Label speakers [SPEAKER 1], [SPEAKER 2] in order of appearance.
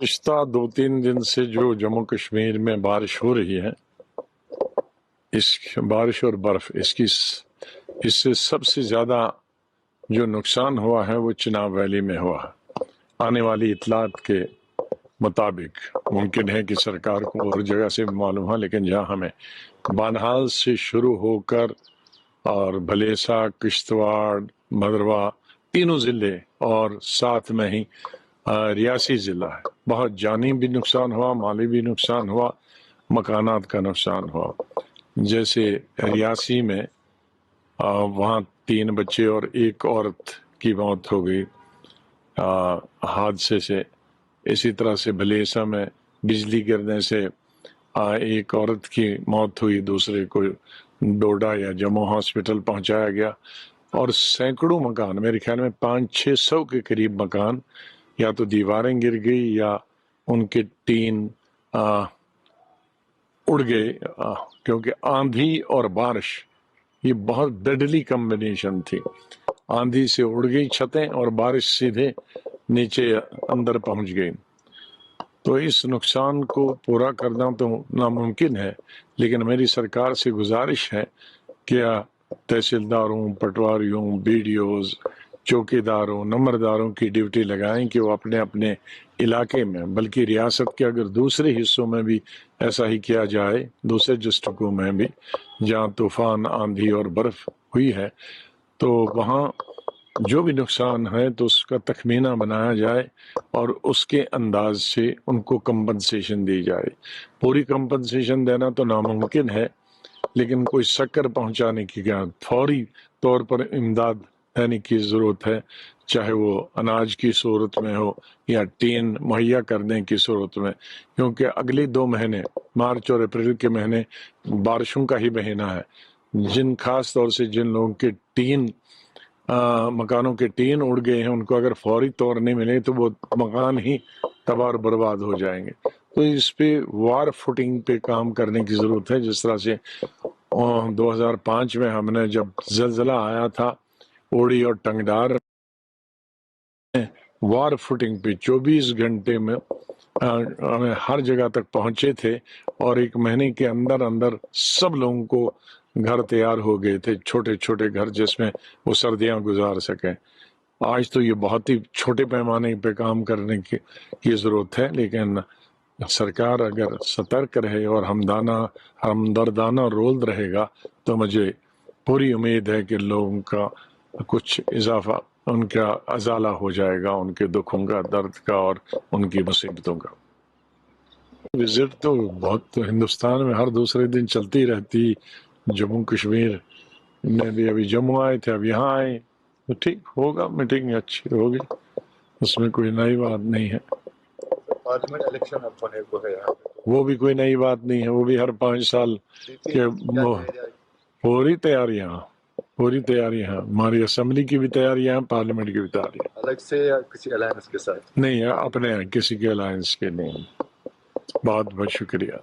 [SPEAKER 1] گزشتہ 2-3 دن سے جو جموں کشمیر میں بارش ہو رہی ہے، اس بارش اور برف اس سے سب سے زیادہ جو نقصان ہوا ہے وہ چناب ویلی میں ہوا ہے۔ آنے والی اطلاعات کے مطابق ممکن ہے کہ سرکار کو اور جگہ سے معلوم ہے، لیکن جہاں ہمیں بانہال سے شروع ہو کر اور بھلیسا، کشتواڑ، بھدرواہ تینوں ضلع اور ساتھ میں ہی ریاسی ضلع ہے، بہت جانی بھی نقصان ہوا، مالی بھی نقصان ہوا، مکانات کا نقصان ہوا۔ جیسے ریاسی میں وہاں 3 بچے اور 1 عورت کی موت ہو گئی حادثے سے۔ اسی طرح سے بھلیسا میں بجلی گرنے سے 1 عورت کی موت ہوئی، دوسرے کو ڈوڈا یا جموں ہاسپٹل پہنچایا گیا، اور سینکڑوں مکان، میرے خیال میں 500-600 کے قریب مکان یا تو دیواریں گر گئی یا ان کے ٹین اڑ گئے، کیونکہ آندھی اور بارش یہ بہت ڈیڈلی کمبینیشن تھی۔ آندھی سے اڑ گئی چھتیں اور بارش سیدھے نیچے اندر پہنچ گئی۔ تو اس نقصان کو پورا کرنا تو ناممکن ہے، لیکن میری سرکار سے گزارش ہے کہ تحصیلداروں، پٹواریوں، BDOs، چوکیداروں، نمبرداروں کی ڈیوٹی لگائیں کہ وہ اپنے اپنے علاقے میں، بلکہ ریاست کے اگر دوسرے حصوں میں بھی ایسا ہی کیا جائے، دوسرے ڈسٹرکٹوں میں بھی جہاں طوفان، آندھی اور برف ہوئی ہے، تو وہاں جو بھی نقصان ہے تو اس کا تخمینہ بنایا جائے اور اس کے انداز سے ان کو کمپنسیشن دی جائے۔ پوری کمپنسیشن دینا تو ناممکن ہے، لیکن کوئی شکر پہنچانے کی کیا فوری طور پر امداد دینے کی ضرورت ہے، چاہے وہ اناج کی صورت میں ہو یا ٹین مہیا کرنے کی صورت میں، کیونکہ اگلی 2 مہینے مارچ اور اپریل کے مہینے بارشوں کا ہی مہینہ ہے۔ خاص طور سے جن لوگوں کے مکانوں کے ٹین اڑ گئے ہیں، ان کو اگر فوری طور نہیں ملے تو وہ مکان ہی تباہ اور برباد ہو جائیں گے۔ تو اس پہ وار فوٹنگ پہ کام کرنے کی ضرورت ہے، جس طرح سے 2005 میں ہم نے جب زلزلہ آیا تھا اوڑی اور ٹنگڈار، وار فوٹنگ پہ 24 گھنٹے میں ہمیں ہر جگہ تک پہنچے تھے، اور 1 مہینے کے اندر اندر سب لوگوں کو گھر تیار ہو گئے تھے، چھوٹے چھوٹے گھر جس میں وہ سردیاں گزار سکیں۔ آج تو یہ بہت ہی چھوٹے پیمانے پہ کام کرنے کی ضرورت ہے، لیکن سرکار اگر سترک رہے اور ہمدردانہ رول رہے گا تو مجھے پوری امید ہے کہ لوگوں کا کچھ اضافہ، ان کا ازالہ ہو جائے گا، ان کے دکھوں کا، درد کا اور ان کی مصیبتوں کا۔ وزٹ تو بہت ہندوستان میں ہر دوسرے دن چلتی رہتی، جموں کشمیر میں بھی ابھی جموں آئے تھے، اب یہاں آئے، تو ٹھیک ہوگا، میٹنگ اچھی ہوگی، اس میں کوئی نئی بات نہیں ہے۔
[SPEAKER 2] پارلیمنٹ الیکشن اب ہونے کو ہے،
[SPEAKER 1] وہ بھی کوئی نئی بات نہیں ہے، وہ بھی ہر 5 سال کے پوری تیاریاں ہیں، ہماری اسمبلی کی بھی تیاریاں ہیں، پارلیمنٹ کی بھی تیاریاں۔
[SPEAKER 2] الگ سے یا کسی الائنس کے ساتھ؟
[SPEAKER 1] نہیں، اپنے کسی کے الائنس کے نہیں۔ بہت بہت شکریہ۔